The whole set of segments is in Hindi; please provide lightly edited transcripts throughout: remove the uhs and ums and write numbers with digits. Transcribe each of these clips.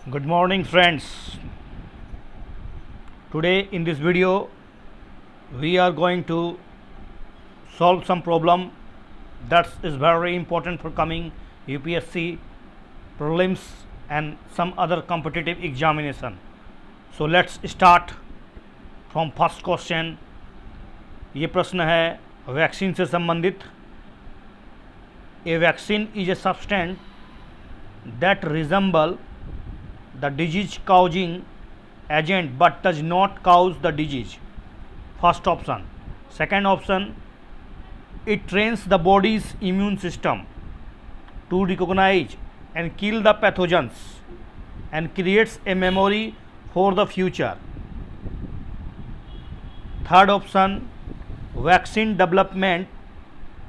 Good morning friends. Today in this video we are going to solve some problem that is very important for coming UPSC prelims and some other competitive examination. So let's start from first question. ये प्रश्न है वैक्सीन से संबंधित. A vaccine is a substance that resemble the disease causing agent but does not cause the disease. First option. Second option, it trains the body's immune system to recognize and kill the pathogens and creates a memory for the future. Third option, vaccine development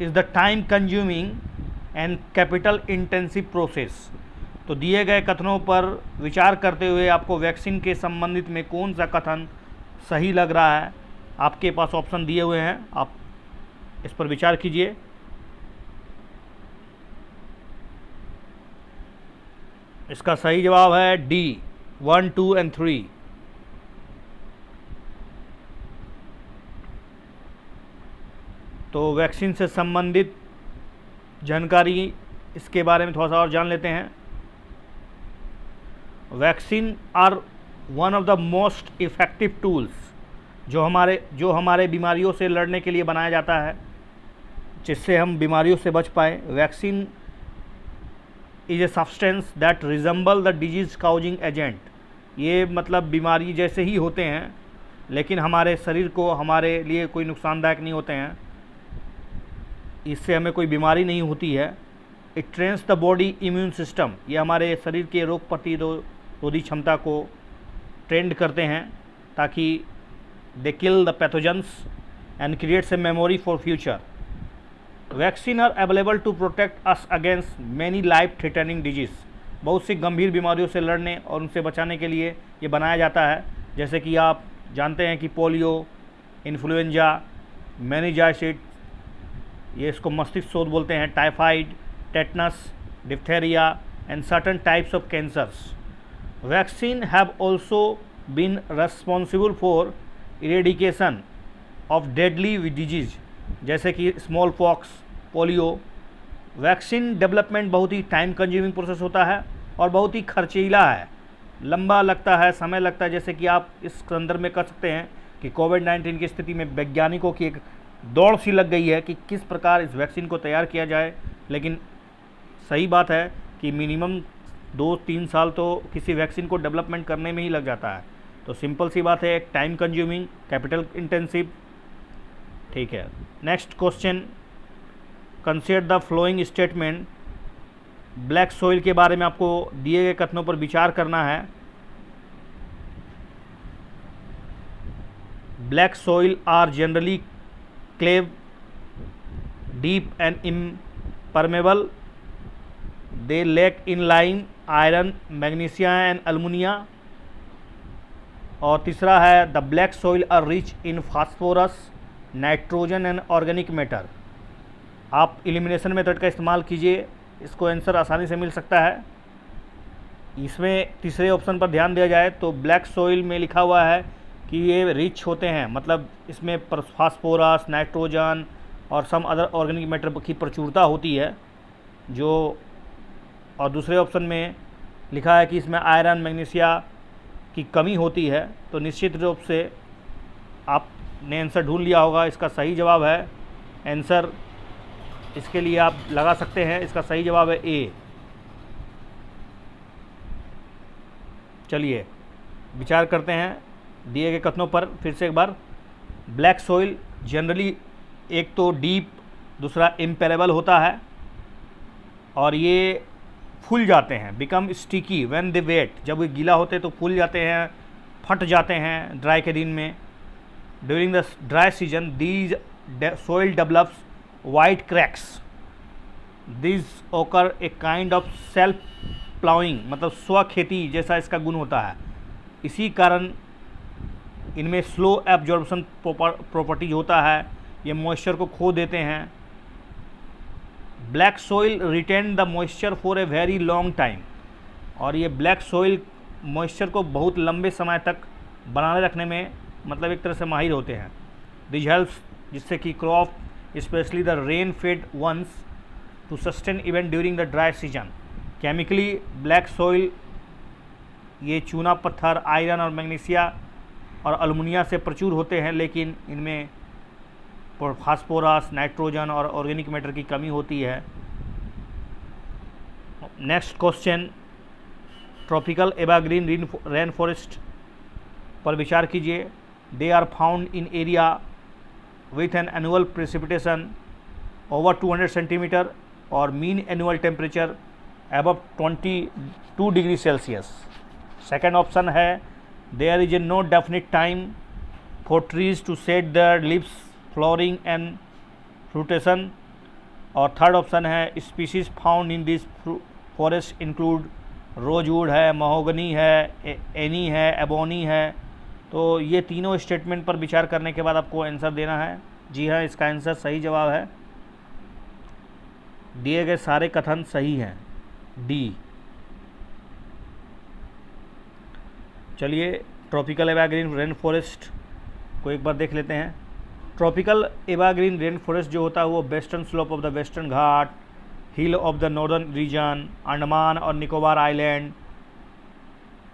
is the time consuming and capital intensive process. तो दिए गए कथनों पर विचार करते हुए आपको वैक्सीन के संबंधित में कौन सा कथन सही लग रहा है, आपके पास ऑप्शन दिए हुए हैं, आप इस पर विचार कीजिए. इसका सही जवाब है डी, 1, 2 and 3. तो वैक्सीन से संबंधित जानकारी इसके बारे में थोड़ा सा और जान लेते हैं. Vaccine are one of the most effective tools जो हमारे बीमारियों से लड़ने के लिए बनाया जाता है, जिससे हम बीमारियों से बच पाएँ. Vaccine is a substance that resemble the disease causing agent. ये मतलब बीमारी जैसे ही होते हैं लेकिन हमारे शरीर को हमारे लिए कोई नुकसानदायक नहीं होते हैं, इससे हमें कोई बीमारी नहीं होती है. It trains the body immune system. ये हमारे शरीर के रोग प्रतिरोधी क्षमता को ट्रेंड करते हैं ताकि they kill the pathogens and creates a memory for future. Vaccine are available to protect us against many life threatening disease. बहुत सी गंभीर बीमारियों से लड़ने और उनसे बचाने के लिए ये बनाया जाता है. जैसे कि आप जानते हैं कि पोलियो, इन्फ्लुएंजा, मेनिंजाइटिस, ये इसको मस्तिष्क शोथ बोलते हैं, typhoid, tetanus, diphtheria and certain types of cancers. Vaccine have also been responsible for eradication of deadly disease जैसे कि smallpox, polio. Vaccine development बहुत ही टाइम कंज्यूमिंग प्रोसेस होता है और बहुत ही खर्चीला है, लंबा लगता है, समय लगता है. जैसे कि आप इस संदर्भ में कर सकते हैं कि कोविड-19 की स्थिति में वैज्ञानिकों की एक दौड़ सी लग गई है कि किस प्रकार इस वैक्सीन को तैयार किया जाए. लेकिन सही बात है कि मिनिमम 2-3 साल तो किसी वैक्सीन को डेवलपमेंट करने में ही लग जाता है. तो सिंपल सी बात है, एक टाइम कंज्यूमिंग, कैपिटल इंटेंसिव. ठीक है. Next question, consider the following statement. Black soil के बारे में आपको दिए गए कथनों पर विचार करना है. Black soil are generally clay, deep and impermeable. They lack in lime, iron, magnesium and alumina. और तीसरा है the black soil are rich in phosphorus, nitrogen and organic matter. आप एलिमिनेशन मेथड का इस्तेमाल कीजिए, इसको आंसर आसानी से मिल सकता है. इसमें तीसरे ऑप्शन पर ध्यान दिया जाए तो ब्लैक सॉइल में लिखा हुआ है कि ये रिच होते हैं, मतलब इसमें फास्फोरस, नाइट्रोजन और सम अदर ऑर्गेनिक मैटर की प्रचुरता होती है जो. और दूसरे ऑप्शन में लिखा है कि इसमें आयरन, मैग्नीशिया की कमी होती है. तो निश्चित रूप से आपने आंसर ढूंढ लिया होगा. इसका सही जवाब है, आंसर इसके लिए आप लगा सकते हैं, इसका सही जवाब है ए. चलिए विचार करते हैं दिए गए कथनों पर फिर से एक बार. ब्लैक सॉइल जनरली एक तो डीप, दूसरा इम्पेरेबल होता है और ये फूल जाते हैं, become sticky when they wet. जब ये गीला होते हैं तो फूल जाते हैं, फट जाते हैं ड्राई के दिन में. During the dry season these soil develops white cracks. This ओकर a kind of self ploughing, मतलब स्व खेती जैसा इसका गुण होता है. इसी कारण इनमें स्लो एब्जॉर्प्शन प्रॉपर्टीज होता है, ये मॉइस्चर को खो देते हैं. Black soil retain the moisture for a very long time, और ये ब्लैक सोइल मॉइस्चर को बहुत लंबे समय तक बनाए रखने में मतलब एक तरह से माहिर होते हैं। दिस हेल्प्स, जिससे कि crop specially the rain fed ones to sustain even during the dry season. Chemically black soil, ये चूना पत्थर आयरन और मैग्नीशिया और अल्मुनिया से प्रचुर होते हैं, लेकिन इनमें फास्फोरस, नाइट्रोजन और ऑर्गेनिक मैटर की कमी होती है। Next question, tropical evergreen rain forest पर विचार कीजिए। They are found in area with an annual precipitation over 200 centimetre और mean annual temperature above 22 degree Celsius. Second option है there is a no definite time for trees to set their leaves, flowering and fruitation. और थर्ड ऑप्शन है species found in this forest include rosewood है, महोगनी है, एनी है, एबोनी है। तो ये तीनों स्टेटमेंट पर विचार करने के बाद आपको आंसर देना है। जी हाँ, इसका आंसर सही जवाब है। दिए गए सारे कथन सही हैं, डी। चलिए ट्रॉपिकल एवरग्रीन रेन फॉरेस्ट को एक बार देख लेते हैं। ट्रॉपिकल एवरग्रीन रेन फॉरेस्ट जो होता है वो western slope of the western Ghat, hill of the northern region, Andaman और Nicobar island,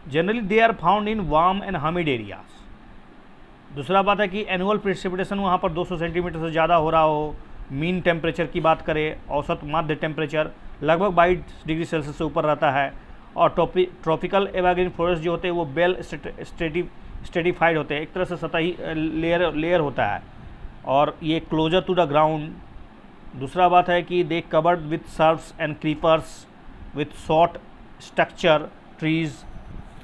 generally they are found in warm and humid areas. दूसरा बात है कि एनुअल प्रेसिपिटेशन वहाँ पर 200 सेंटीमीटर से ज़्यादा हो रहा हो। मीन टेम्परेचर की बात करें, औसत माध्य टेम्परेचर लगभग 22 डिग्री सेल्सियस से ऊपर रहता है। और ट्रॉपिकल एवरग्रीन फॉरेस्ट जो होते हैं वो वेल स्ट्रेटिफाइड होते हैं, एक तरह से सतही लेयर होता है, और ये क्लोजर टू द ग्राउंड। दूसरा बात है कि they covered with shrubs and creepers with short structure trees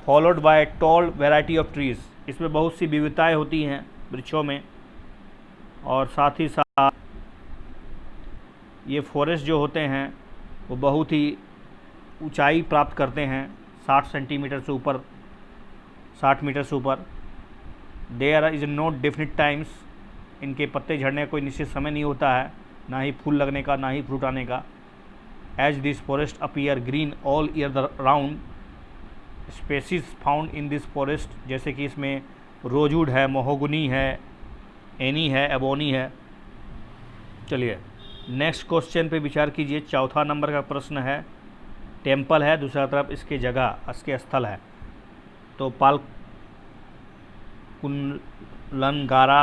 followed by tall variety of trees. इसमें बहुत सी विविधताएँ होती हैं वृक्षों में, और साथ ही साथ ये फॉरेस्ट जो होते हैं वो बहुत ही ऊंचाई प्राप्त करते हैं, 60 सेंटीमीटर से ऊपर, 60 मीटर से ऊपर। There is no definite times, इनके पत्ते झड़ने का कोई निश्चित समय नहीं होता है, ना ही फूल लगने का, ना ही फ्रूट आने का। As this forest appear green all year round, species found in this forest, जैसे कि इसमें रोजवुड है, महोगनी है, एनी है, एबोनी है। चलिए नेक्स्ट क्वेश्चन पे विचार कीजिए। चौथा नंबर का प्रश्न है, टेम्पल है, दूसरा तरफ इसके जगह, इसके स्थल है। तो पालकुलंगारा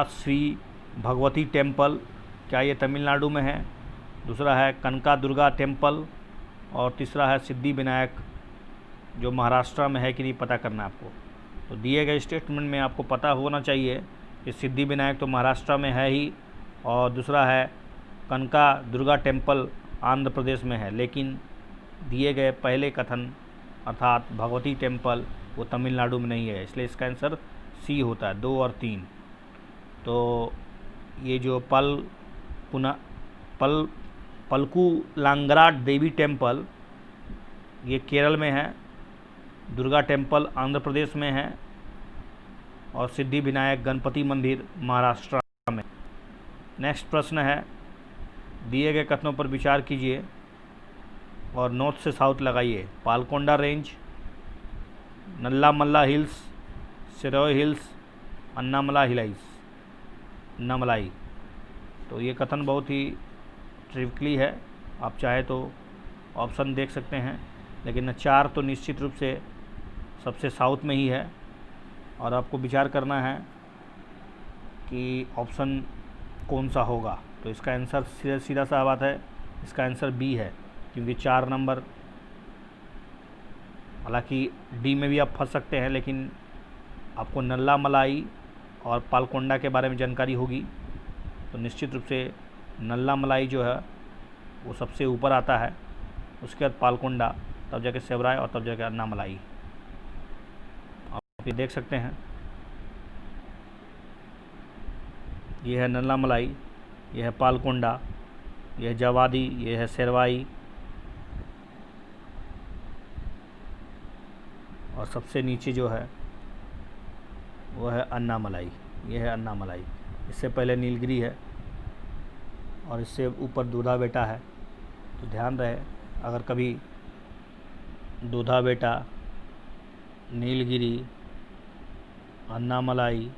श्री भगवती टेम्पल, क्या ये तमिलनाडु में है? दूसरा है कनका दुर्गा टेम्पल, और तीसरा है सिद्धि विनायक, जो महाराष्ट्र में है कि नहीं पता करना है आपको। तो दिए गए स्टेटमेंट में आपको पता होना चाहिए कि सिद्धि विनायक तो महाराष्ट्र में है ही, और दूसरा है कनका दुर्गा टेम्पल आंध्र प्रदेश में है। लेकिन दिए गए पहले कथन अर्थात भगवती टेम्पल वो तमिलनाडु में नहीं है, इसलिए इसका आंसर सी होता है, 2 और 3। तो ये जो पलकुलांगरा देवी टेम्पल ये केरल में है, दुर्गा टेम्पल आंध्र प्रदेश में है, और सिद्धि विनायक गणपति मंदिर महाराष्ट्र में। नेक्स्ट प्रश्न है, दिए गए कथनों पर विचार कीजिए और नॉर्थ से साउथ लगाइए। पालकोंडा रेंज, नल्लामल्ला हिल्स, सिरोय हिल्स, अन्नामलाई। तो ये कथन बहुत ही ट्रिविकली है, आप चाहे तो ऑप्शन देख सकते हैं, लेकिन 4 तो निश्चित रूप से सबसे साउथ में ही है, और आपको विचार करना है कि ऑप्शन कौन सा होगा। तो इसका आंसर सीधा सा बात है, इसका आंसर बी है, क्योंकि 4 नंबर, हालांकि डी में भी आप फंस सकते हैं, लेकिन आपको नल्लामलाई और पालकोंडा के बारे में जानकारी होगी, तो निश्चित रूप से नल्लामलाई जो है वो सबसे ऊपर आता है, उसके बाद पालकोंडा, तब जाके सेवराय, और तब जाके अन्नामलाई। आप ये देख सकते हैं, ये है नल्लामलाई, यह है पालकोंडा, यह है जावादी, यह है सेरवाई, और सबसे नीचे जो है वो है अन्नामलाई, यह है अन्नामलाई। इससे पहले नीलगिरी है, और इससे ऊपर दूधा बेटा है। तो ध्यान रहे, अगर कभी दूधा बेटा नीलगिरी, अन्नामलाई,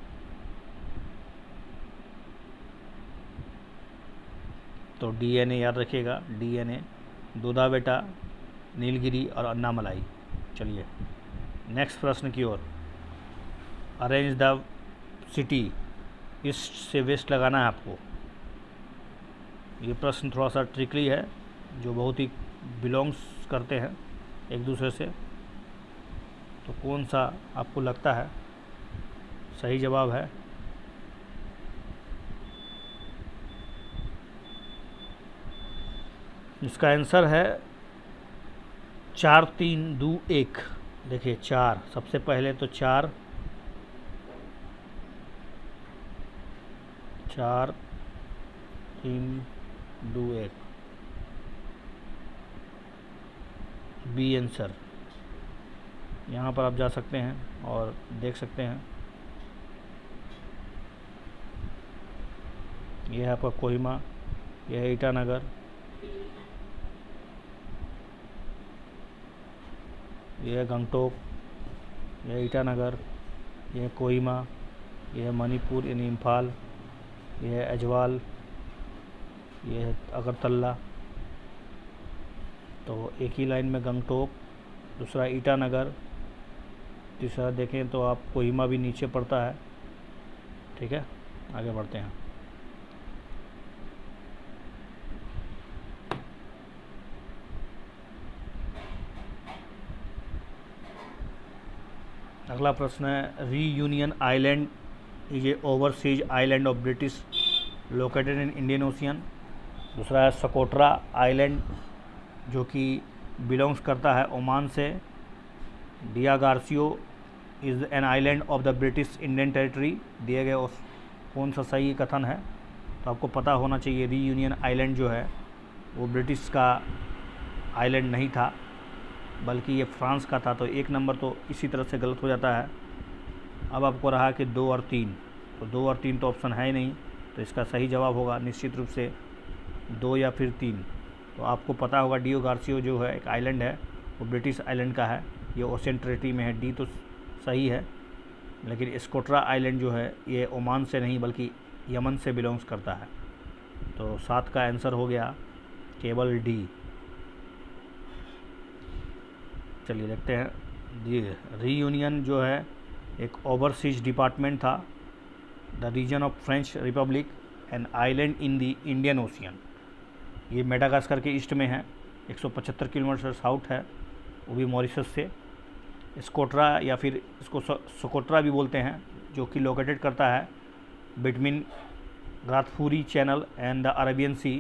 तो डीएनए याद रखिएगा, डीएनए, दूधा बेटा, नीलगिरी और अन्नामलाई। चलिए नेक्स्ट प्रश्न की ओर। अरेंज द सिटी, ईस्ट से वेस्ट लगाना है आपको। ये प्रश्न थोड़ा सा ट्रिकली है, जो बहुत ही बिलोंग्स करते हैं एक दूसरे से। तो कौन सा आपको लगता है सही जवाब है? इसका आंसर है 4 3 2 1। देखिए 4, सबसे पहले तो 4 4 3 2 1 बी आंसर। यहाँ पर आप जा सकते हैं और देख सकते हैं, यह है आपका कोहिमा, यह है ईटानगर, यह है गंगटोक, यह है ईटानगर, यह है कोहिमा, यह है मणिपुर यानी इम्फाल, यह है अजवाल, यह है अगरतला। तो एक ही लाइन में गंगटोक, दूसरा ईटानगर, तीसरा देखें तो आप कोहिमा भी नीचे पड़ता है। ठीक है, आगे बढ़ते हैं। अगला प्रश्न है, reunion island is a overseas island of British located in Indian ocean. दूसरा है सकोट्रा आइलैंड, जो कि बिलोंग्स करता है ओमान से। डिया गार्सियो is an island of the British Indian territory. दिए गए कौन सा सही कथन है? तो आपको पता होना चाहिए, रीयूनियन आइलैंड जो है वो ब्रिटिश का आइलैंड नहीं था, बल्कि ये फ्रांस का था। तो 1 नंबर तो इसी तरह से गलत हो जाता है। अब आपको रहा कि 2 और 3, तो 2 और 3 तो ऑप्शन है ही नहीं, तो इसका सही जवाब होगा निश्चित रूप से 2 या फिर 3। तो आपको पता होगा डियो गार्सियो जो है एक आइलैंड है, वो ब्रिटिश आइलैंड का है, ये ओशियन टेरिटरी में है। डी तो सही है, लेकिन स्कोट्रा आइलैंड जो है ये ओमान से नहीं बल्कि यमन से बिलोंग्स करता है। तो 7 का आंसर हो गया केवल डी। चलिए देखते हैं, जी रीयूनियन जो है एक ओवरसीज डिपार्टमेंट था। The region of French Republic an island in the Indian Ocean. ये मेडागास्कर के ईस्ट में है, 175 किलोमीटर साउथ है, वो भी मॉरिशस से। स्कोट्रा या फिर इसको सोकोट्रा भी बोलते हैं, जो कि लोकेटेड करता है बिटवीन ग्राथफूरी channel and the Arabian sea.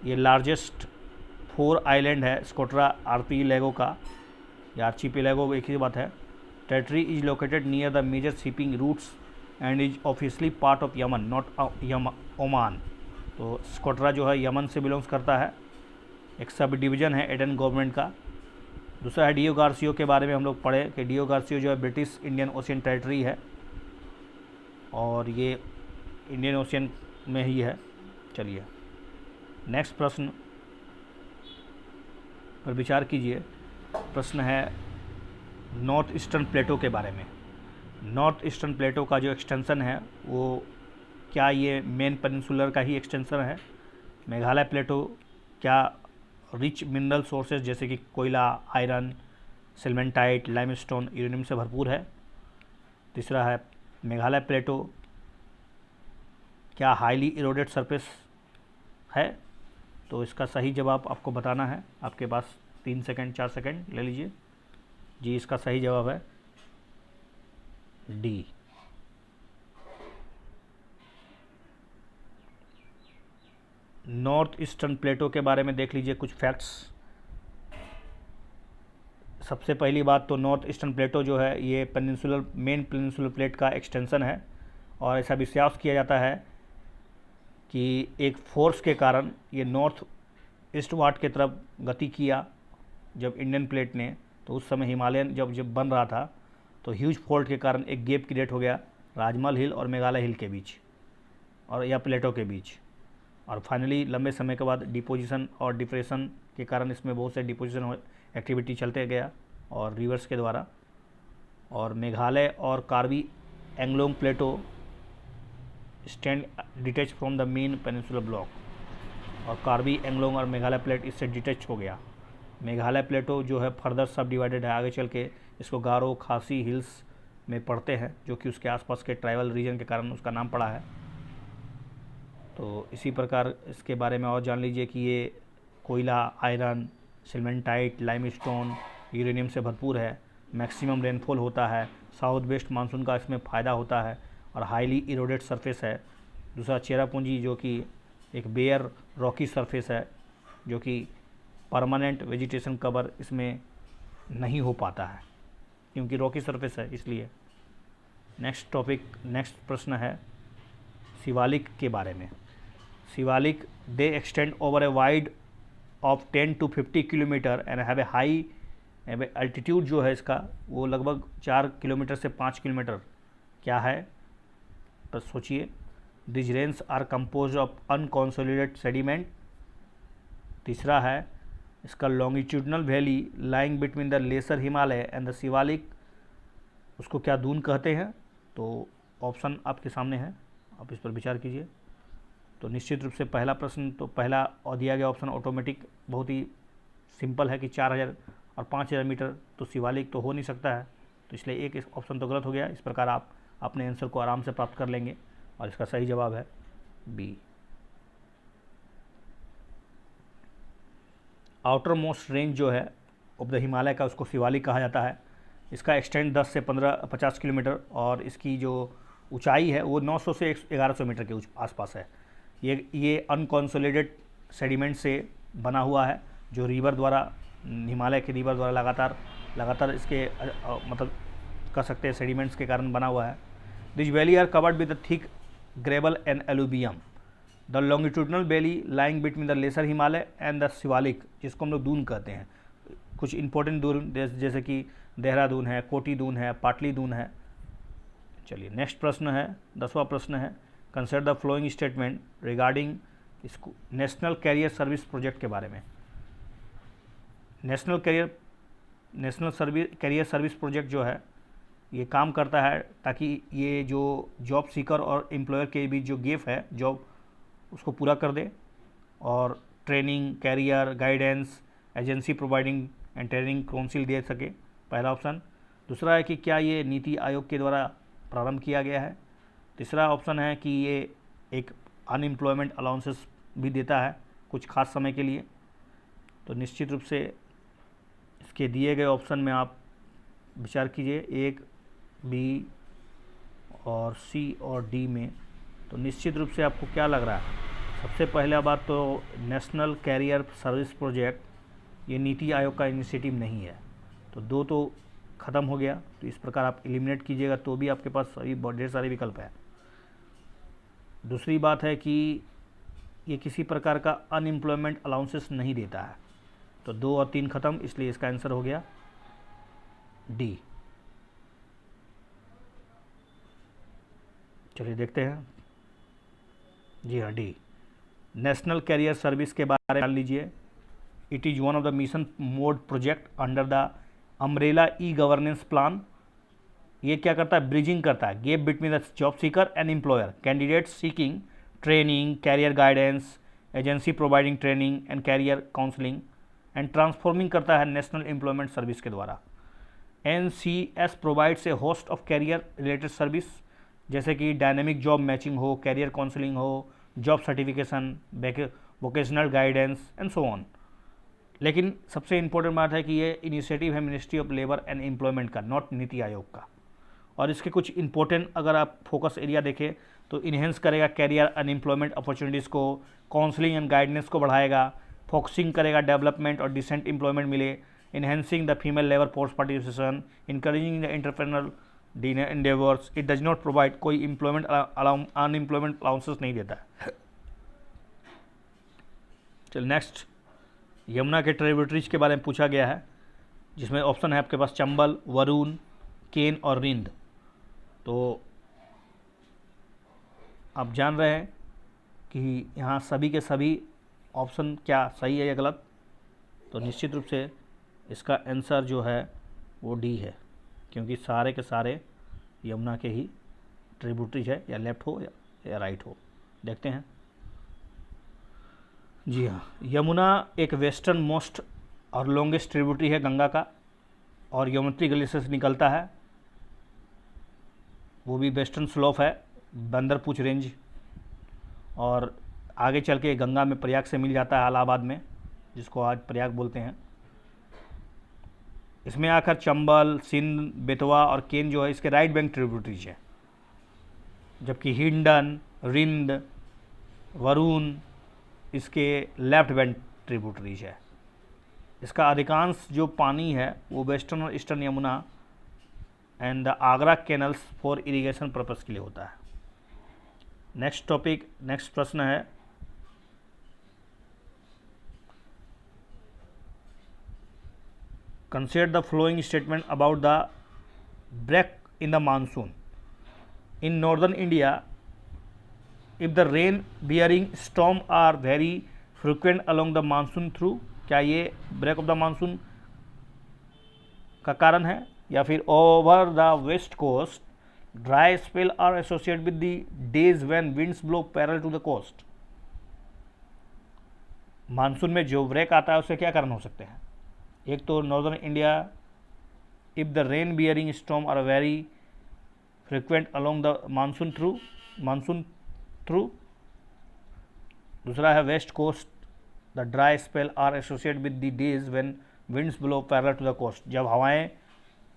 ये लार्जेस्ट 4 आइलैंड है स्कोट्रा आर्चिपेलागो का, या आर्चिपेलागो एक ही बात है। Territory is located near the major shipping routes and is officially part of Yemen not Oman. तो स्कोट्रा जो है यमन से बिलोंग्स करता है, एक सब डिवीज़न है एडन गवर्नमेंट का। दूसरा है डियो गार्सियो के बारे में हम लोग पढ़े कि डियो गार्सियो जो है ब्रिटिश इंडियन ओशियन टेरिटरी है, और ये इंडियन ओशियन में ही है। चलिए नेक्स्ट प्रश्न पर विचार कीजिए। प्रश्न है नॉर्थ ईस्टर्न प्लेटो के बारे में। नॉर्थ ईस्टर्न प्लेटो का जो एक्सटेंशन है वो क्या ये मेन पेनिनसुलर का ही एक्सटेंशन है? मेघालय प्लेटो क्या रिच मिनरल सोर्सेज जैसे कि कोयला, आयरन, सिलमेंटाइट, लाइमस्टोन, यूरेनियम से भरपूर है? तीसरा है मेघालय प्लेटो क्या हाईली इरोडेड सरफेस है? तो इसका सही जवाब आपको बताना है, आपके पास 3 सेकंड 4 सेकंड ले लीजिए। जी इसका सही जवाब है डी। नॉर्थ ईस्टर्न प्लेटो के बारे में देख लीजिए कुछ फैक्ट्स। सबसे पहली बात तो नॉर्थ ईस्टर्न प्लेटो जो है ये मेन पेनिनसुलर प्लेट का एक्सटेंशन है, और ऐसा विश्वास किया जाता है कि एक फोर्स के कारण ये नॉर्थ ईस्टवार्ड की तरफ गति किया जब इंडियन प्लेट ने। तो उस समय हिमालयन जब बन रहा था तो ह्यूज फॉल्ट के कारण एक गैप क्रिएट हो गया राजमहल हिल और मेघालय हिल के बीच और या प्लेटो के बीच, और फाइनली लंबे समय के बाद डिपोजिशन और डिप्रेशन के कारण इसमें बहुत से डिपोजिशन एक्टिविटी चलते गया और रिवर्स के द्वारा और मेघालय और Karbi Anglong plateau stand detach from the main peninsular block, और कार्बी एंगलोंग और मेघालय प्लेट इससे डिटेच हो गया। मेघालय प्लेटो जो है फर्दर सब डिवाइडेड है, आगे चल के इसको गारो खासी हिल्स में पढ़ते हैं, जो कि उसके आसपास के ट्राइबल रीजन के कारण उसका नाम पड़ा है। तो इसी प्रकार इसके बारे में और जान लीजिए कि ये कोयला, आयरन, सिलमेंटाइट, लाइमस्टोन, यूरेनियम से भरपूर है। मैक्सिमम रेनफॉल होता है, साउथ वेस्ट मानसून का इसमें फ़ायदा होता है, और हाईली इरोडेड सरफेस है। दूसरा चेरापूंजी जो कि एक बेयर रॉकी सरफेस है, जो कि परमानेंट वेजिटेशन कवर इसमें नहीं हो पाता है क्योंकि रॉकी सरफेस है, इसलिए। नेक्स्ट प्रश्न है शिवालिक के बारे में। शिवालिक दे extend over a wide of 10 to 50 kilometre and have a high altitude जो है इसका वो लगभग 4 किलोमीटर से 5 किलोमीटर क्या है, तो सोचिए। This range are compose of unconsolidated sediment. तीसरा है इसका longitudinal valley lying between the lesser Himalaya and the Shivalik, उसको क्या दून कहते हैं? तो ऑप्शन आपके सामने है, आप इस पर विचार कीजिए। तो निश्चित रूप से पहला प्रश्न, तो पहला और दिया गया ऑप्शन ऑटोमेटिक बहुत ही सिंपल है कि 4000 और 5000 मीटर, तो शिवालिक तो हो नहीं सकता है, तो इसलिए एक ऑप्शन तो गलत हो गया। इस प्रकार आप अपने आंसर को आराम से प्राप्त कर लेंगे, और इसका सही जवाब है बी। आउटर मोस्ट रेंज जो है ऑफ द हिमालय का, उसको शिवालिक कहा जाता है। इसका एक्सटेंड 10 से 50 किलोमीटर, और इसकी जो ऊंचाई है वो 900 से 1100 मीटर के आसपास है। ये अनकॉन्सोलिडेटेड सेडिमेंट से बना हुआ है, जो रिवर द्वारा, हिमालय के रिवर द्वारा लगातार इसके मतलब कह सकते हैं सेडिमेंट्स के कारण बना हुआ है। This valley are covered with thick gravel and alluvium. The longitudinal valley lying between the lesser Himalaya and the Shivalik, जिसको हम लोग दून कहते हैं। कुछ इंपॉर्टेंट दून जैसे कि देहरादून है, कोटी दून है, पाटली दून है। चलिए नेक्स्ट प्रश्न है, 10वां प्रश्न है, consider the flowing statement regarding इसको नेशनल कैरियर सर्विस प्रोजेक्ट के बारे में। नेशनल कैरियर सर्विस प्रोजेक्ट जो है ये काम करता है ताकि ये जो जॉब सीकर और एम्प्लॉयर के बीच जो गैप है जॉब, उसको पूरा कर दे, और training, career guidance, agency providing and training council दे सके, पहला ऑप्शन। दूसरा है कि क्या ये नीति आयोग के द्वारा प्रारंभ किया गया है। तीसरा ऑप्शन है कि ये एक अनएम्प्लॉयमेंट अलाउंसेस भी देता है कुछ खास समय के लिए। तो निश्चित रूप से इसके दिए गए ऑप्शन में आप विचार कीजिए, 1, बी और सी और डी में। तो निश्चित रूप से आपको क्या लग रहा है? सबसे पहला बात तो नेशनल कैरियर सर्विस प्रोजेक्ट ये नीति आयोग का इनिशिएटिव नहीं है, तो 2 तो ख़त्म हो गया। तो इस प्रकार आप एलिमिनेट कीजिएगा तो भी आपके पास सभी ढेर सारे विकल्प हैं। दूसरी बात है कि ये किसी प्रकार का अनएम्प्लॉयमेंट अलाउंसेस नहीं देता है, तो 2 और 3 ख़त्म, इसलिए इसका आंसर हो गया डी। चलिए देखते हैं। जी हाँ, डी नेशनल कैरियर सर्विस के बारे में जान लीजिए। It is one of the mission mode project under the umbrella e governance plan. ये क्या करता है? ब्रिजिंग करता है gap between the job seeker and employer, candidates seeking training, career guidance, agency providing training and career counselling, and transforming करता है नेशनल एम्प्लॉयमेंट सर्विस के द्वारा। NCS provides a host of career related service, जैसे कि डायनेमिक जॉब मैचिंग हो, कैरियर काउंसलिंग हो, job certification, vocational guidance and so on. लेकिन सबसे इंपॉर्टेंट बात है कि ये इनिशिएटिव है ministry of labour and employment का, नॉट नीति आयोग का। और इसके कुछ इंपॉर्टेंट अगर आप फोकस एरिया देखें तो इन्हेंस करेगा कैरियर अनएम्प्लॉयमेंट अपॉर्चुनिटीज़ को, काउंसलिंग एंड गाइडेंस को बढ़ाएगा, फोकसिंग करेगा डेवलपमेंट और डिसेंट एम्प्लॉयमेंट मिले, enhancing the female labour force participation, encouraging the entrepreneurial endeavors। It does not provide, कोई एम्प्लॉयमेंट अनएम्प्लॉयमेंट अलाउंसेस नहीं देता है। चल नेक्स्ट, यमुना के ट्रिब्यूटरीज के बारे में पूछा गया है, जिसमें ऑप्शन है आपके पास चंबल, वरुण, केन और रिंद। तो आप जान रहे हैं कि यहाँ सभी के सभी ऑप्शन क्या सही है या गलत। तो निश्चित रूप से इसका आंसर जो है वो डी है। क्योंकि सारे के सारे यमुना के ही ट्रिब्यूटरीज है, या लेफ्ट हो या राइट हो। देखते हैं। जी हाँ, यमुना एक वेस्टर्न मोस्ट और लॉन्गेस्ट ट्रिब्यूटरी है गंगा का, और यमुनोत्री ग्लेशियर से निकलता है। वो भी वेस्टर्न स्लोप है, बंदरपूछ रेंज, और आगे चल के गंगा में प्रयाग से मिल जाता है इलाहाबाद में, जिसको आज प्रयाग बोलते हैं। इसमें आकर चंबल, सिंध, बेतवा और केन जो है इसके राइट बैंक ट्रिब्यूटरीज है, जबकि हिंडन, रिंद, वरुण इसके लेफ्ट बैंक ट्रिब्यूटरीज है। इसका अधिकांश जो पानी है वो वेस्टर्न और eastern Yamuna and the Agra canals for irrigation purpose के लिए होता है। नेक्स्ट टॉपिक, नेक्स्ट प्रश्न है, consider the flowing statement about the break in the monsoon in northern India if the rain bearing storm are very frequent along the monsoon through. क्या ये ब्रेक ऑफ द मानसून का कारण है, या फिर over the west coast dry spell are associated with the days when winds blow parallel to the coast. Monsoon में जो ब्रेक आता है उसके क्या कारण हो सकते हैं? एक तो northern India, if the rain bearing storm are very frequent along the monsoon through. दूसरा है west coast, the dry spell are associated with the days when winds blow parallel to the coast. जब हवाएं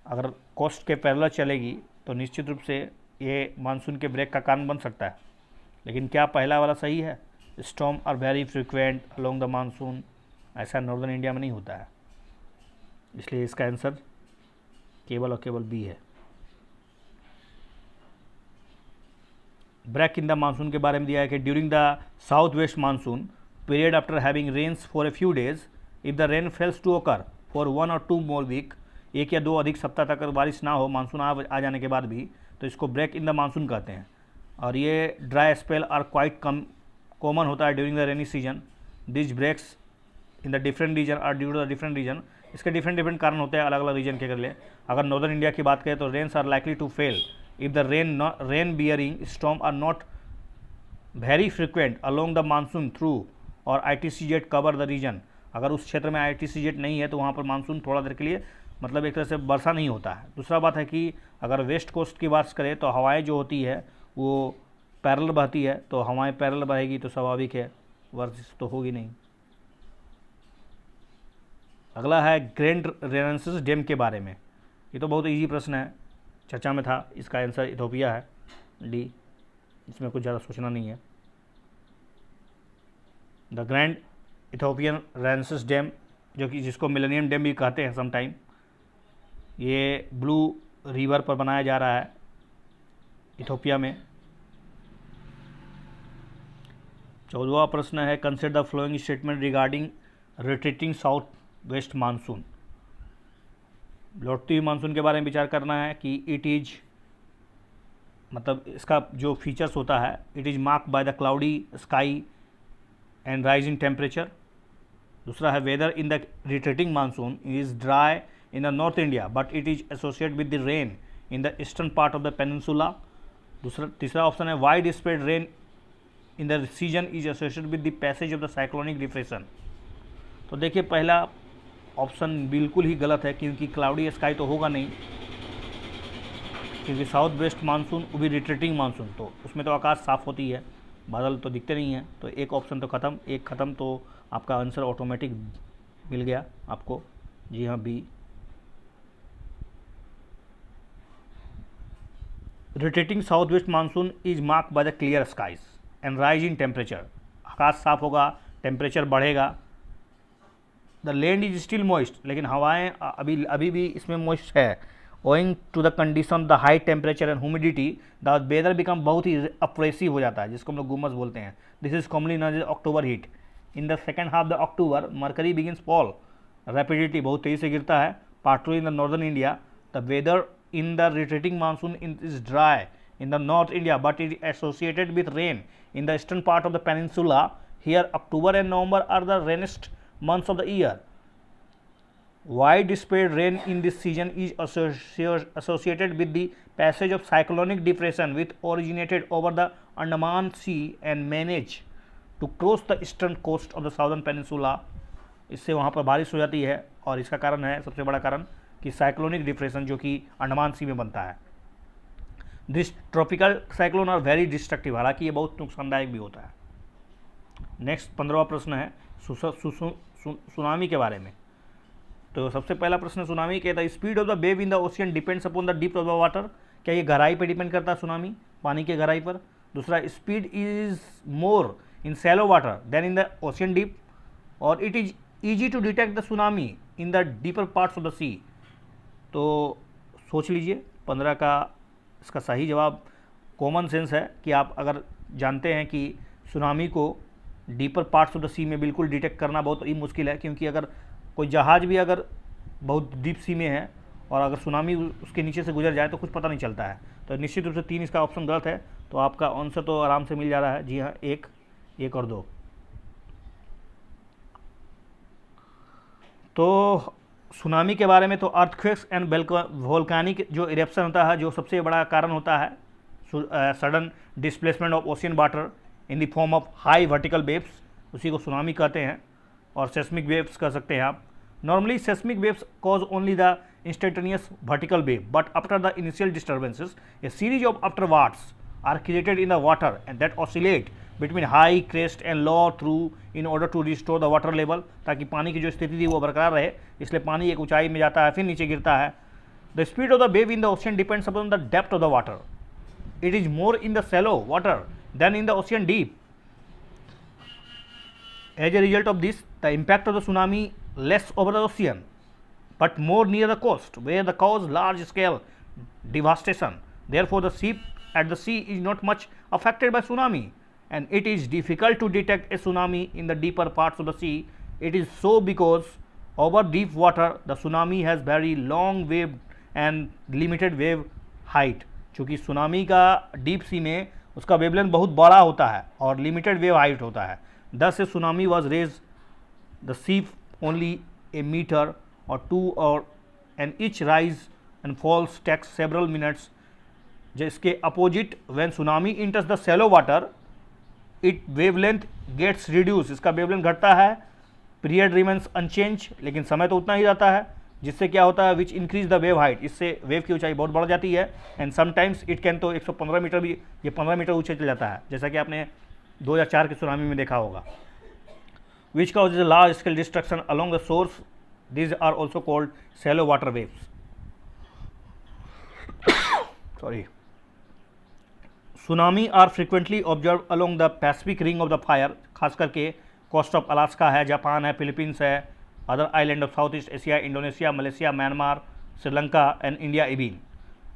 अगर कोस्ट के पैरेलल चलेगी तो निश्चित रूप से ये मानसून के ब्रेक का कारण बन सकता है। लेकिन क्या पहला वाला सही है? Storm are very frequent along the monsoon, ऐसा नॉर्दर्न इंडिया में नहीं होता है, इसलिए इसका आंसर केवल और केवल बी है। ब्रेक इन द मानसून के बारे में दिया है कि during the south west monsoon period after having rains for a few days if the rain fails to occur for 1 or 2 more week, एक या दो अधिक सप्ताह तक अगर बारिश ना हो मानसून आ जाने के बाद भी, तो इसको ब्रेक इन द मानसून कहते हैं। और ये dry spell are quite common होता है during the rainy season. This breaks in the different region are due to the different region. इसके डिफरेंट कारण होते हैं अलग अलग रीजन के लिए। अगर नॉर्दर्न इंडिया की बात करें तो rains are likely to fail if the rain bearing storm are not very frequent along the monsoon through और ITCZ कवर द रीजन। अगर उस क्षेत्र में ITCZ नहीं है तो वहाँ पर मानसून थोड़ा देर के लिए मतलब एक तरह से वर्षा नहीं होता है। दूसरा बात है कि अगर वेस्ट कोस्ट की बात करें तो हवाएं जो होती है वो पैरेलल बहती है, तो हवाएं पैरेलल बहेगी तो स्वाभाविक है वर्षा तो होगी नहीं। अगला है ग्रैंड रेनेसांस डैम के बारे में। ये तो बहुत इजी प्रश्न है, चर्चा में था। इसका आंसर इथोपिया है, डी। इसमें कुछ ज़्यादा सोचना नहीं है। The grand Ethiopian renaissance dam, जो कि जिसको मिलेनियम डैम भी कहते हैं समटाइम, ये ब्लू रिवर पर बनाया जा रहा है इथोपिया में। 14वां प्रश्न है consider the flowing statement regarding retreating south west monsoon. लौटती हुई मानसून के बारे में विचार करना है कि इट इज मतलब इसका जो फीचर्स होता है, it is marked by the cloudy sky and rising temperature. दूसरा है weather in the retreating monsoon is dry in the North India but it is associated with the rain in the eastern part of the peninsula. तीसरा ऑप्शन है wide spread rain in the season is associated with the passage of the cyclonic depression। तो देखिए पहला ऑप्शन बिल्कुल ही गलत है, क्योंकि क्लाउडी स्काई तो होगा नहीं, क्योंकि साउथ वेस्ट मानसून वो भी रिट्रीटिंग मानसून, तो उसमें तो आकाश साफ होती है, बादल तो दिखते नहीं हैं। तो एक ऑप्शन तो ख़त्म, एक ख़त्म, तो आपका आंसर ऑटोमेटिक मिल गया आपको। जी हाँ, B. Retreating south west monsoon is mark by the clear skies and rise in temperature. आकाश साफ होगा, टेम्परेचर बढ़ेगा। The land is still moist, लेकिन हवाएं अभी भी इसमें मॉइस्ट है। Owing to the condition the high temperature and humidity the weather become बहुत ही अप्रेसिव हो जाता है, जिसको हम लोग गुमस बोलते हैं। This is commonly known as October heat. In the second half the October mercury begins fall rapidity, बहुत तेज़ी से गिरता है। Partly in the northern India the weather in the retreating monsoon is dry in the North India but it is associated with rain in the eastern part of the peninsula. Here October and November are the rainiest months of the year. Widespread rain in this season is associated with the passage of cyclonic depression which originated over the Andaman Sea and managed to cross the eastern coast of the southern peninsula. इससे वहाँ पर बारिश हो जाती है और इसका कारण है, सबसे बड़ा कारण, कि साइक्लोनिक डिप्रेशन जो कि अंडमान सी में बनता है. This tropical cyclone are very destructive, हालांकि ये बहुत नुकसानदायक भी होता है. नेक्स्ट 15वां प्रश्न है सुनामी के बारे में. तो सबसे पहला प्रश्न सुनामी कहता है speed of the wave in the ocean depends upon the depth of the water. क्या ये गहराई पर डिपेंड करता है सुनामी, पानी के गहराई पर. दूसरा, speed is more in shallow water than in the ocean deep, और it is easy to detect the tsunami in the deeper parts of the sea. तो सोच लीजिए 15 का इसका सही जवाब कॉमन सेंस है कि आप अगर जानते हैं कि सुनामी को डीपर पार्ट्स ऑफ द सी में बिल्कुल डिटेक्ट करना बहुत ही मुश्किल है, क्योंकि अगर कोई जहाज़ भी अगर बहुत डीप सी में है और अगर सुनामी उसके नीचे से गुजर जाए तो कुछ पता नहीं चलता है. तो निश्चित रूप से 3 इसका ऑप्शन गलत है. तो आपका आंसर तो आराम से मिल जा रहा है. जी हाँ, 1 और 2. तो सुनामी के बारे में तो अर्थक्वेक्स एंड वोल्केनिक जो इरेप्शन होता है, जो सबसे बड़ा कारण होता है sudden displacement of ocean water in the form of high vertical waves, उसी को सुनामी कहते हैं. और सेस्मिक वेव्स कह सकते हैं आप. Normally seismic waves cause only the instantaneous vertical wave, but after the initial disturbances a series of afterwards are created in the water and that oscillate between high crest and low trough in order to restore the water level, ताकि पानी की जो स्थिति थी वो बरकरार रहे. इसलिए पानी एक ऊंचाई में जाता है फिर नीचे गिरता है. The speed of the wave in the ocean depends upon the depth of the water. It is more in the shallow water than in the ocean deep. As a result of this, the impact of the tsunami less over the ocean, but more near the coast, where the cause large-scale devastation. Therefore, the ship at the sea is not much affected by tsunami, and it is difficult to detect a tsunami in the deeper parts of the sea. It is so because over deep water, the tsunami has very long wave and limited wave height. चूँकि सुनामी का डीप सी में उसका वेवलेंथ बहुत बड़ा होता है और लिमिटेड वेव हाइट होता है. Thus, a tsunami was raised the sea only a meter or 2, and each rise and falls takes several minutes. जिसके opposite, when tsunami enters the shallow water, it wavelength gets reduced. इसका wavelength घटता है, period remains unchanged, लेकिन समय तो उतना ही रहता है. जिससे क्या होता है, which increase the wave height, इससे वेव की ऊंचाई बहुत बढ़ जाती है. and sometimes it can तो 115 मीटर भी, ये 15 मीटर ऊंचे चल जाता है, जैसा कि आपने 2004 के सुनामी में देखा होगा. Which causes a large scale destruction along the shores. These are also called shallow water waves. Sorry. Tsunami are frequently observed along the Pacific Ring of the Fire, खास करके कोस्ट ऑफ अलास्का है, जापान है, फिलीपींस है, other island of south east Asia, Indonesia, Malaysia, Myanmar, Sri Lanka and India Ibn.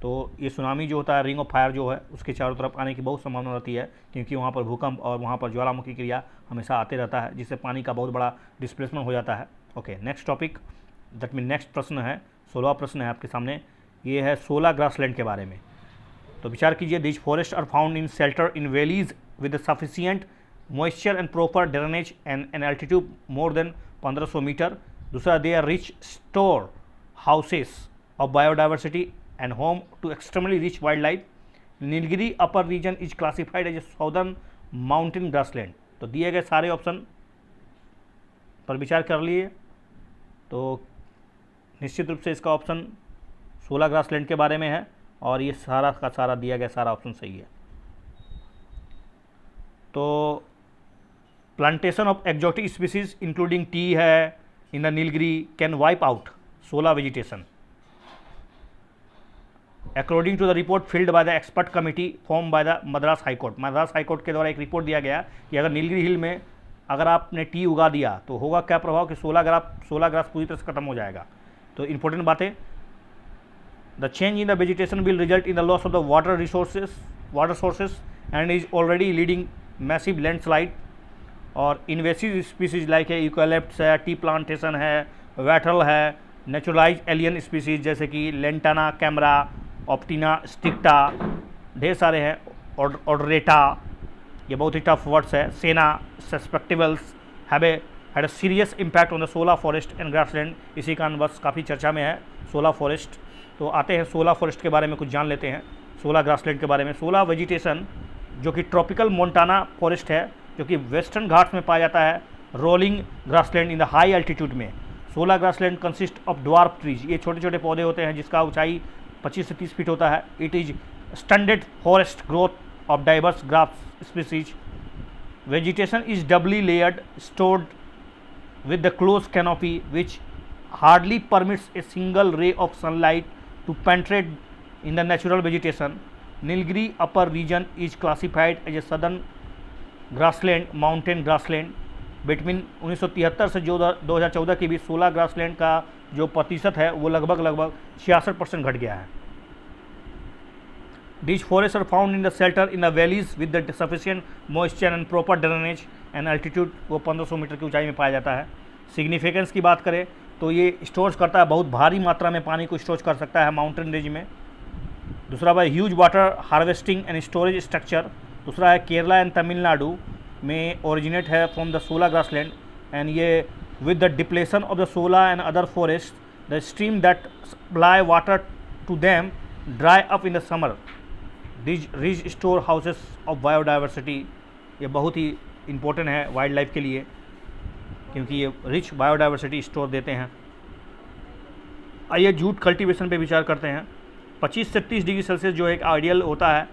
तो ये सुनामी जो होता है, रिंग ऑफ फायर जो है, उसके चारों तरफ आने की बहुत संभावना रहती है, क्योंकि वहाँ पर भूकंप और वहाँ पर ज्वालामुखी क्रिया हमेशा आते रहता है, जिससे पानी का बहुत बड़ा डिस्प्लेसमेंट हो जाता है. Okay, next topic, that mean next प्रश्न है 16वां प्रश्न है आपके सामने. ये है 16 ग्रासलैंड के बारे में. तो विचार कीजिए. This forest are found in shelter in valleys with sufficient moisture and proper drainage and an altitude more than 1500 metre. दूसरा, they are rich storehouses of biodiversity and home to extremely rich wildlife. Nilgiri upper region is classified as a southern mountain grassland. तो दिए गए सारे ऑप्शन पर विचार कर लिए तो निश्चित रूप से इसका ऑप्शन 16 ग्रासलैंड के बारे में है, और ये सारा का सारा दिया गया सारा ऑप्शन सही है. तो plantation of exotic species including tea है in the Nilgiri can wipe out solar vegetation. According to the report filled by the expert committee form by the Madras high court. Madras high court के द्वारा एक रिपोर्ट दिया गया कि अगर नीलगिरी हिल में अगर आपने टी उगा दिया तो होगा क्या प्रभाव, कि 16 ग्रास पूरी तरह से खत्म हो जाएगा. तो इंपॉर्टेंट बातें, the change in the vegetation will result in the loss of the water sources and is already leading massive landslide. और इन्वेसिव स्पीसीज लाइक है यूकैलिप्टस है, टी प्लांटेशन है, वैटल है, नेचुरलाइज एलियन स्पीसीज जैसे कि लेंटाना कैमरा, ऑप्टिना स्टिक्टा, ढेर सारे हैं, ऑर्डरेटा, ये बहुत ही टफ वर्ड्स है, senna, spectabilis, had a serious impact on the shola forest and grassland. इसी कारण बस काफ़ी चर्चा में है सोला फॉरेस्ट। तो आते हैं सोला फॉरेस्ट के बारे में कुछ जान लेते हैं, सोला ग्रासलैंड के बारे में। सोला वेजिटेशन जो कि ट्रॉपिकल मोंटाना फॉरेस्ट है, जो कि वेस्टर्न घाट्स में पाया जाता है, rolling grassland in the high altitude में। सोला grassland consist of dwarf trees, ये छोटे छोटे पौधे होते हैं जिसका ऊंचाई 25 से 30 फीट होता है। It is standard forest growth of diverse grass species. Vegetation is doubly layered, stored with the close canopy which hardly permits a single ray of sunlight to penetrate in the natural vegetation. Nilgiri upper region is classified as a southern grassland, mountain grassland. Between 1973 से जो 2014 के बीच सोला ग्रासलैंड का जो प्रतिशत है वो लगभग 66% घट गया है। These forests are found in the shelter in the valleys with the sufficient moisture and proper drainage and altitude, वो 1500 मीटर की ऊंचाई में पाया जाता है। सिग्निफिकेंस की बात करें तो ये स्टोर करता है, बहुत भारी मात्रा में पानी को स्टोर कर सकता है माउंटेन रेंज में। दूसरा बात huge water harvesting and storage structure. दूसरा है केरला एंड तमिलनाडु में ओरिजिनेट है from the shola grassland and ये with the depletion of the shola and other forest the stream that supply water to them dry up in the summer. These rich storehouses of biodiversity, ये बहुत ही इम्पोर्टेंट है वाइल्ड लाइफ के लिए क्योंकि ये रिच बायोडाइवर्सिटी स्टोर देते हैं। आइए जूट कल्टीवेशन पे विचार करते हैं। 25 से 30 डिग्री सेल्सियस जो एक आइडियल होता है।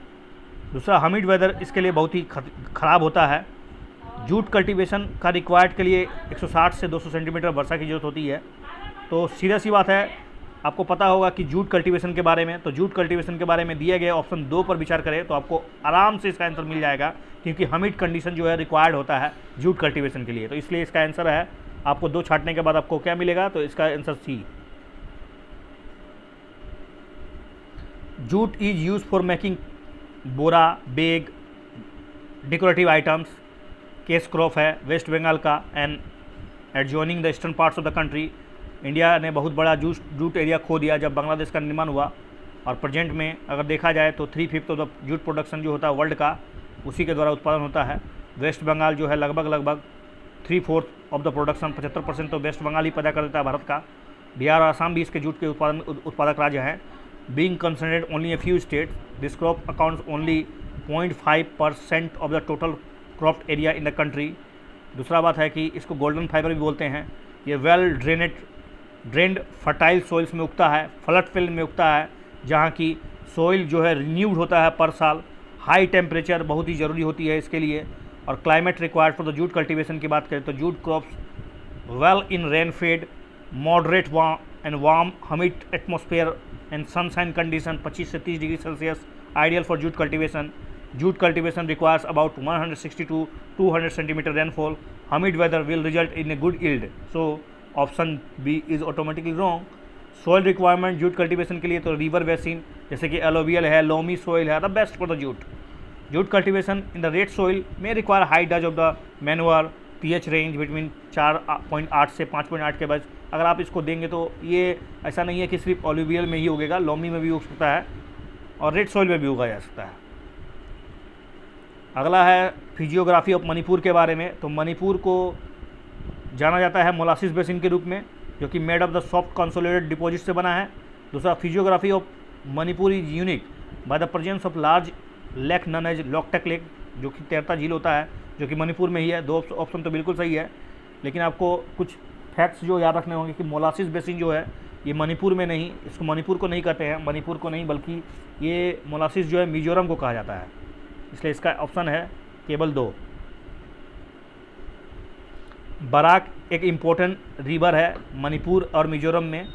दूसरा हमिड वेदर इसके लिए बहुत ही ख़राब होता है। जूट कल्टीवेशन का रिक्वायर्ड के लिए 160 से 200 सेंटीमीटर वर्षा की ज़रूरत होती है। तो सीधा सी बात है, आपको पता होगा कि जूट कल्टीवेशन के बारे में, तो जूट कल्टीवेशन के बारे में दिए गए ऑप्शन 2 पर विचार करें तो आपको आराम से इसका आंसर मिल जाएगा क्योंकि हमिड कंडीशन जो है रिक्वायर्ड होता है जूट कल्टीवेशन के लिए। तो इसलिए इसका आंसर है, आपको 2 छांटने के बाद आपको क्या मिलेगा, तो इसका answer C. Jute is use for making बोरा, bag, decorative items. Cash crop है वेस्ट बंगाल का and adjoining the eastern parts of the country. India ने बहुत बड़ा जूट एरिया खो दिया जब बांग्लादेश का निर्माण हुआ और प्रेजेंट में अगर देखा जाए तो 3/5 ऑफ द जूट प्रोडक्शन जो होता है वर्ल्ड का उसी के द्वारा उत्पादन होता है। वेस्ट बंगाल जो है लगभग 3/4 ऑफ द प्रोडक्शन, 75% तो वेस्ट बंगाल ही पैदा कर देता है भारत का। बिहार और आसाम भी इसके जूट के उत्पादक राज्य हैं। Being concerned only a few state, this crop accounts only 0.5% of the total cropped area in the country. दूसरा बात है कि इसको गोल्डन फाइबर भी बोलते हैं। ये वेल ड्रेन्ड फर्टाइल सॉइल्स में उगता है, फ्लड फिल में उगता है जहाँ की सॉइल जो है रिन्यूड होता है पर साल। हाई टेम्परेचर बहुत ही ज़रूरी होती है इसके लिए। और climate required for the jute cultivation की बात करें तो jute crops well in rain fed, moderate and warm humid atmosphere and sunshine condition. 25 से 30 degree Celsius ideal for jute cultivation. Jute cultivation requires about 160 to 200 centimeter rainfall. Humid weather will result in a good yield. So option B is automatically wrong. Soil requirement jute cultivation के लिए तो river basin जैसे कि alluvial है, loamy soil है, the best for the jute. Jute cultivation in the red soil may require high dose of the manure, pH range between 4.8 से 5.8 के बाद अगर आप इसको देंगे तो ये ऐसा नहीं है कि सिर्फ alluvial में ही उगेगा, loamy में भी उग सकता है और रेड सॉइल में भी उगाया जा सकता है। अगला है फिजियोग्राफी ऑफ मणिपुर के बारे में। तो मणिपुर को जाना जाता है मोलासिस बेसिन के रूप में जो कि made of the soft consolidated deposit से बना है। दूसरा physiography of Manipur is unique by the presence of large lake known as Loktak lake, जो कि तैरता झील होता है जो कि मणिपुर में ही है। 2 ऑप्शन तो बिल्कुल सही है, लेकिन आपको कुछ फैक्ट्स जो याद रखने होंगे कि मोलासिस बेसिन जो है ये मणिपुर में नहीं, इसको मणिपुर को नहीं कहते हैं, मणिपुर को नहीं बल्कि ये मोलासिस जो है मिजोरम को कहा जाता है, इसलिए इसका ऑप्शन है केवल 2। बराक एक इम्पोर्टेंट रिवर है मणिपुर और मिजोरम में।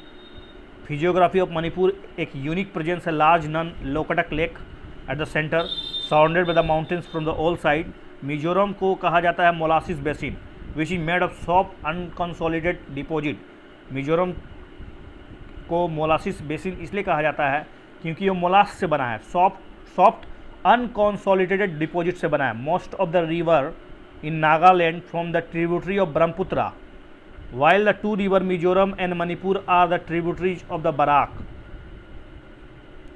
फिजियोग्राफी ऑफ मणिपुर एक यूनिक प्रेजेंस है large known Loktak lake at the centre surrounded by the mountains from the all side. Mizoram को कहा जाता है molasses basin which is made of soft unconsolidated deposit. Mizoram को मोलासिस बेसिन इसलिए कहा जाता है क्योंकि ये मोलास से बना है, सॉफ्ट अनकॉन्सोलिडेटेड डिपॉजिट से बना है। Most of the river in Nagaland from the tributary of Brahmaputra while the 2 river Mizoram and Manipur are the tributaries of the Barak.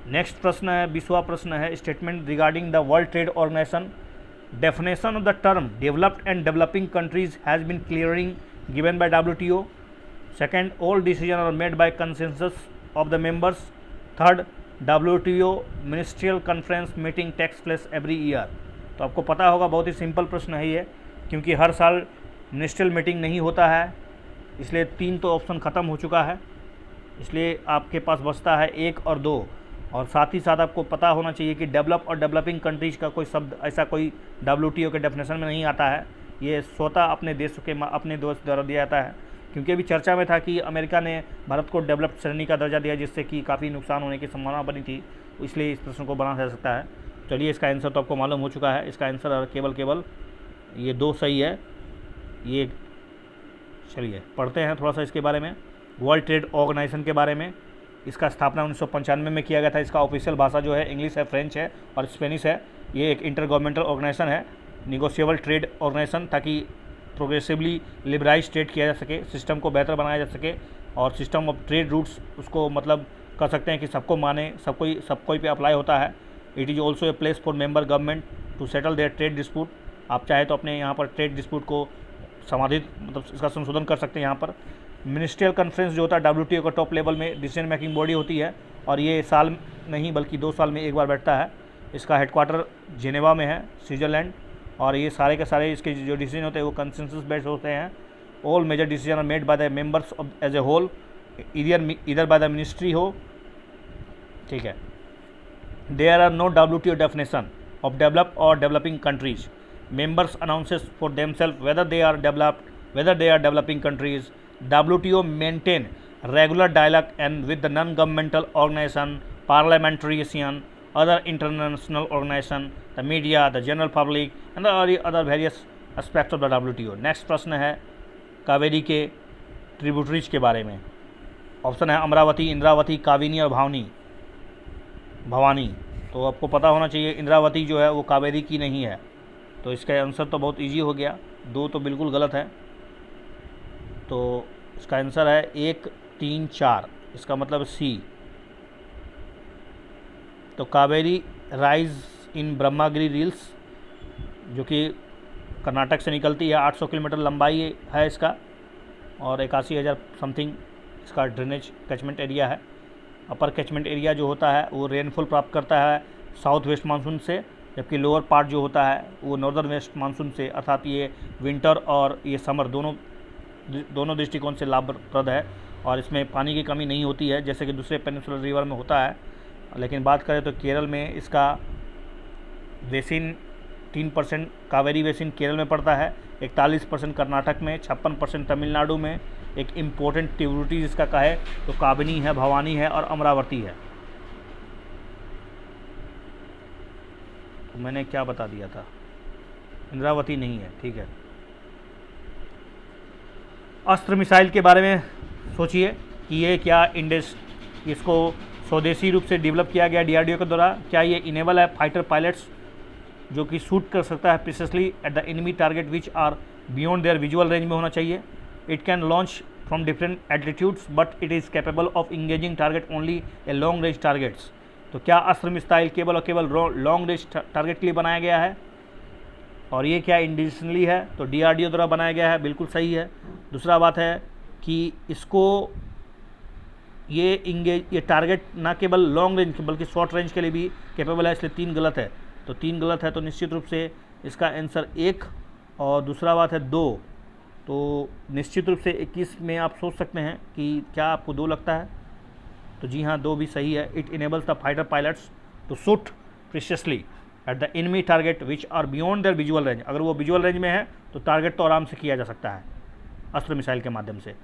Next प्रश्न है 20वां प्रश्न है statement regarding the world trade organisation. Definition of the term developed and developing countries has been clearing given by WTO. Second, all decisions are made by consensus of the members. Third, WTO ministerial conference meeting takes place every year. तो आपको पता होगा, बहुत ही सिंपल प्रश्न है ये, क्योंकि हर साल मिनिस्ट्रियल मीटिंग नहीं होता है, इसलिए 3 तो ऑप्शन ख़त्म हो चुका है, इसलिए आपके पास बचता है 1 और 2। और साथ ही साथ आपको पता होना चाहिए कि डेवलप और डेवलपिंग कंट्रीज का कोई शब्द ऐसा कोई WTO के डेफिनेशन में नहीं आता है, ये स्वतः अपने देश के अपने दोस्त द्वारा दिया जाता है। क्योंकि अभी चर्चा में था कि अमेरिका ने भारत को डेवलप्ड श्रेणी का दर्जा दिया, जिससे कि काफ़ी नुकसान होने की संभावना बनी थी, इसलिए इस प्रश्न को बना जा सकता है। चलिए, इसका आंसर तो आपको मालूम हो चुका है, इसका आंसर केवल ये 2 सही है। ये चलिए पढ़ते हैं थोड़ा सा इसके बारे में। वर्ल्ड ट्रेड ऑर्गेनाइजेशन के बारे में, इसका स्थापना 1995 में किया गया था। इसका ऑफिशियल भाषा जो है इंग्लिश है, फ्रेंच है और स्पेनिश है। ये एक इंटर गवर्नमेंटल ऑर्गेनाइजेशन है, निगोशिएबल ट्रेड ऑर्गेनाइजेशन, ताकि प्रोग्रेसिवली लिबराइज ट्रेड किया जा सके, सिस्टम को बेहतर बनाया जा सके और सिस्टम ऑफ ट्रेड रूट्स उसको मतलब कर सकते हैं कि सबको माने, सब कोई पे अप्लाई होता है। It is also a place for member government to settle their trade dispute. आप चाहे तो अपने यहाँ पर ट्रेड डिस्प्यूट को समाधित मतलब इसका संशोधन कर सकते हैं यहाँ पर। मिनिस्ट्रियल कॉन्फ्रेंस जो होता है WTO का टॉप लेवल में डिसीजन मेकिंग बॉडी होती है, और ये साल नहीं बल्कि 2 साल में एक बार बैठता है। इसका हेडक्वार्टर जेनेवा में है, स्विट्ज़रलैंड, और ये सारे के सारे इसके जो डिसीजन होते हैं वो कंसेंसस बेस्ड होते हैं। All major decision are made by the members of as a whole, इधर बाय द मिनिस्ट्री हो, ठीक है। There are no WTO definition of develop और developing countries. Members announces for themselves whether they are developed, whether they are developing countries. WTO maintain regular dialogue and with the non-governmental organization, parliamentarian, other international organization, the media, the general public and the other various aspects of the WTO. Next प्रश्न है कावेरी के ट्रिब्यूटरीज के बारे में। ऑप्शन है अमरावती, इंद्रावती, काविनी और भवानी। तो आपको पता होना चाहिए इंद्रावती जो है वो कावेरी की नहीं है, तो इसका आंसर तो बहुत इजी हो गया, 2 तो बिल्कुल गलत है। तो इसका आंसर है 1, 3, 4, इसका मतलब सी। तो Kaveri rise in Brahmagiri reels, जो कि कर्नाटक से निकलती है, 800 किलोमीटर लंबाई है इसका और 81,000 समथिंग इसका ड्रेनेज कैचमेंट एरिया है। अपर कैचमेंट एरिया जो होता है वो रेनफॉल प्राप्त करता है साउथ वेस्ट मानसून से, जबकि लोअर पार्ट जो होता है वो नॉर्दर्न वेस्ट मानसून से, अर्थात ये विंटर और ये समर दोनों दृष्टिकोण से लाभप्रद है और इसमें पानी की कमी नहीं होती है जैसे कि दूसरे पेनिनसुलर रिवर में होता है। लेकिन बात करें तो केरल में इसका बेसिन 3% कावेरी बेसिन केरल में पड़ता है, 41% कर्नाटक में, 56% तमिलनाडु में। एक इम्पोर्टेंट ट्रिब्यूटरी जिसका कहे तो काबिनी है, भवानी है और अमरावती है। तो मैंने क्या बता दिया था, इंद्रावती नहीं है, ठीक है। अस्त्र मिसाइल के बारे में सोचिए कि ये क्या इसको स्वदेशी रूप से डेवलप किया गया DRDO के द्वारा। क्या ये इनेबल है फाइटर पायलट्स जो कि शूट कर सकता है precisely at the enemy target which are beyond their visual range में होना चाहिए। It can launch from different altitudes but it is capable of engaging target only a long range targets. तो क्या अस्त्र मिसाइल केवल और केवल लॉन्ग रेंज टारगेट के लिए बनाया गया है और ये क्या इंडिजिनली है, तो DRDO द्वारा बनाया गया है, बिल्कुल सही है। दूसरा बात है कि इसको ये टारगेट ना केवल लॉन्ग रेंज बल्कि शॉर्ट रेंज के लिए भी कैपेबल है, इसलिए 3 गलत है। तो 3 गलत है तो निश्चित रूप से इसका आंसर 1 और दूसरा बात है 2। तो निश्चित रूप से 21 में आप सोच सकते हैं कि क्या आपको 2 लगता है, तो जी हाँ 2 भी सही है। It enables the fighter pilots to shoot precisely at the enemy target which are beyond their visual range. अगर वो विजुअल रेंज में है तो टारगेट तो आराम से किया जा सकता है अस्त्र मिसाइल के माध्यम से।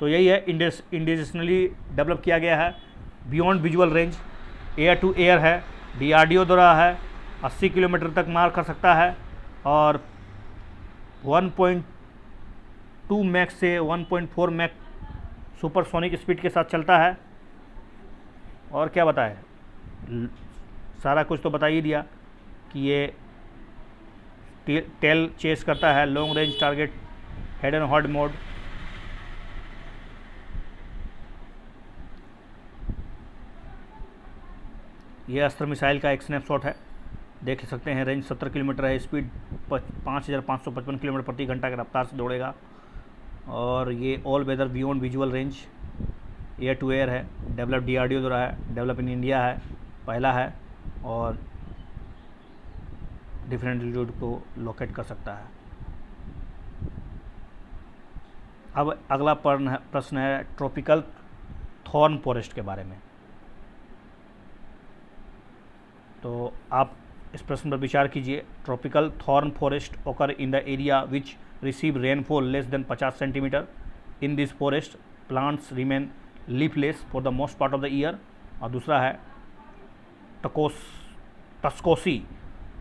तो यही है, इंडिजिनली डेवलप किया गया है, beyond visual range, air to air है, DRDO द्वारा है, 80 किलोमीटर तक मार कर सकता है और 1.2 मैक से 1.4 मैक सुपरसोनिक स्पीड के साथ चलता है। और क्या बताए, सारा कुछ तो बता ही दिया कि ये टेल चेस करता है, long range target, head and hard mode. ये अस्त्र मिसाइल का एक स्नैपशॉट है, देख सकते हैं। रेंज 70 किलोमीटर है, स्पीड 5,555 किलोमीटर प्रति घंटा की रफ्तार से दौड़ेगा और ये all weather beyond visual range, air to air है, डेवलप DRDO द्वारा है, डेवलप इन इंडिया है, पहला है, और डिफरेंट एल्टीट्यूड को लोकेट कर सकता है। अब अगला प्रश्न है ट्रॉपिकल थॉर्न फॉरेस्ट के बारे में। तो आप इस प्रश्न पर विचार कीजिए। Tropical thorn forest occur in the area which receive rainfall less than 50 centimetre. In this forest plants remain leafless for the most part of the year. और दूसरा है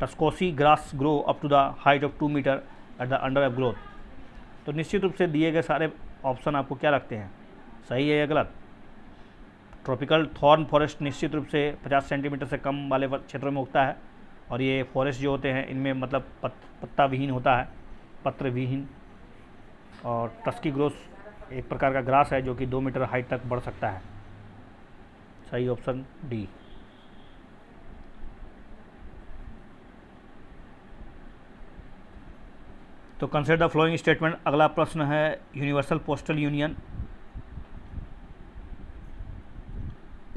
tussocky grass grow up to the height of 2 metre at the under of growth. तो निश्चित रूप से दिए गए सारे ऑप्शन आपको क्या लगते हैं, सही है या गलत? ट्रॉपिकल थॉर्न फॉरेस्ट निश्चित रूप से 50 सेंटीमीटर से कम वाले क्षेत्रों में उगता है, और ये फॉरेस्ट जो होते हैं इनमें मतलब पत्ता विहीन होता है, पत्र विहीन। और टस्की ग्रोस एक प्रकार का ग्रास है जो कि 2 मीटर हाइट तक बढ़ सकता है। सही ऑप्शन डी। तो कंसिडर द फ्लोइंग स्टेटमेंट। अगला प्रश्न है universal postal union.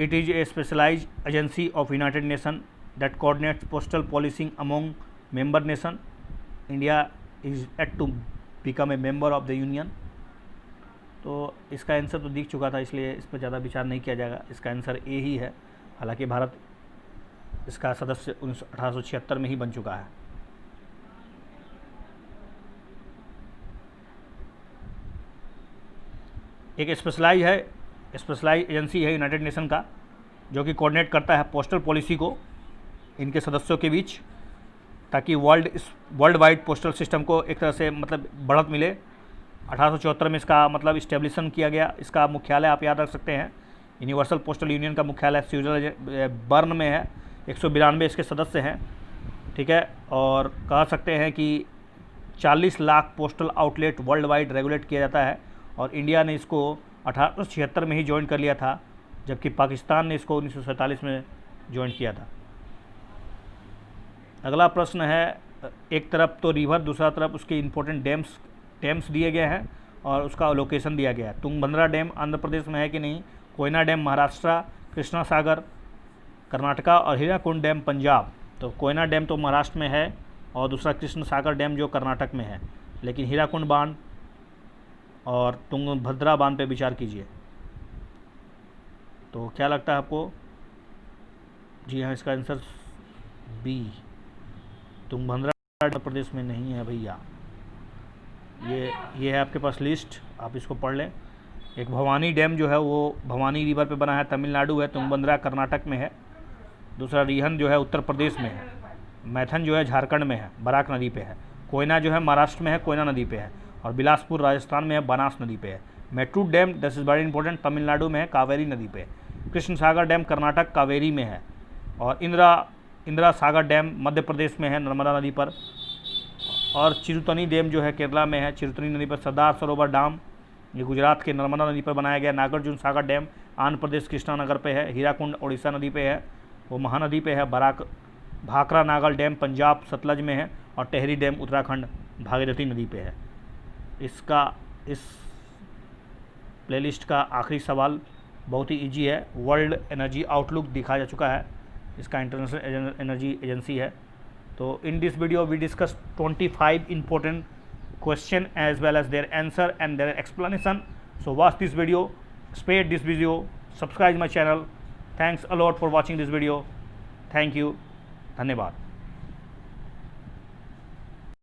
It is a specialised agency of united nation that coordinates postal policies among member nation. India is at to become a member of the union. तो इसका आंसर तो दिख चुका था, इसलिए इस पर ज़्यादा विचार नहीं किया जाएगा। इसका आंसर ए ही है। हालांकि भारत इसका सदस्य 1876 में ही बन चुका है। एक स्पेशलाइज एजेंसी है यूनाइटेड नेशन का जो कि कोऑर्डिनेट करता है पोस्टल पॉलिसी को इनके सदस्यों के बीच, ताकि वर्ल्ड वाइड पोस्टल सिस्टम को एक तरह से मतलब बढ़त मिले। 1874 में इसका मतलब इस्टेब्लिशन किया गया। इसका मुख्यालय आप याद रख सकते हैं, यूनिवर्सल पोस्टल यूनियन का मुख्यालय स्विट्जरलैंड बर्न में है। 192 इसके सदस्य हैं, ठीक है। और कह सकते हैं कि 40 lakh postal outlet world wide regulate किया जाता है, और इंडिया ने इसको 1876 में ही ज्वाइन कर लिया था, जबकि पाकिस्तान ने इसको 1947 में ज्वाइन किया था। अगला प्रश्न है, एक तरफ तो रिवर, दूसरा तरफ उसके इम्पोर्टेंट डैम्स दिए गए हैं और उसका लोकेशन दिया गया है। तुंगभद्रा डैम आंध्र प्रदेश में है कि नहीं, कोयना डैम महाराष्ट्र, कृष्णा सागर कर्नाटका और हीराकुंड डैम पंजाब। तो कोयना डैम तो महाराष्ट्र में है और दूसरा कृष्ण सागर डैम जो कर्नाटक में है, लेकिन हीराकुंड बांध और तुंगभद्रा बांध पे विचार कीजिए। तो क्या लगता है आपको? जी हाँ, इसका आंसर बी, तुंगभद्रा आंध्र प्रदेश में नहीं है भैया। ये है आपके पास लिस्ट, आप इसको पढ़ लें। एक भवानी डैम जो है वो भवानी रिवर पे बना है, तमिलनाडु है। तुंगभद्रा कर्नाटक में है। दूसरा रिहन जो है उत्तर प्रदेश में है। मैथन जो है झारखंड में है, बराक नदी पे है। कोयना जो है महाराष्ट्र में है, कोयना नदी पे है। और बिलासपुर राजस्थान में है, बनास नदी पे है। Mettur dam, this is very important, Tamil Nadu में है, कावेरी नदी पे। कृष्ण सागर डैम कर्नाटक, कावेरी में है। और इंदिरा सागर डैम मध्य प्रदेश में है, नर्मदा नदी पर। और चिरुतनी डैम जो है केरला में है, चिरुतनी नदी पर। सरदार सरोवर डैम ये गुजरात के नर्मदा नदी पर बनाया गया। नागार्जुन सागर डैम आंध्र प्रदेश कृष्णानगर पे है। हीराकुंड उड़ीसा नदी पे है, वो महानदी पे है। भाखरा नागल डैम पंजाब सतलज में है। और टेहरी डैम उत्तराखंड भागीरथी नदी पे है। इस प्लेलिस्ट का आखिरी सवाल बहुत ही इजी है। वर्ल्ड एनर्जी आउटलुक दिखाया जा चुका है, इसका इंटरनेशनल एनर्जी एजेंसी है। तो in this video we discuss 25 important question as well as their answer and their explanation. So watch this video, spread this video, subscribe my channel. Thanks a lot for watching this video. Thank you. धन्यवाद।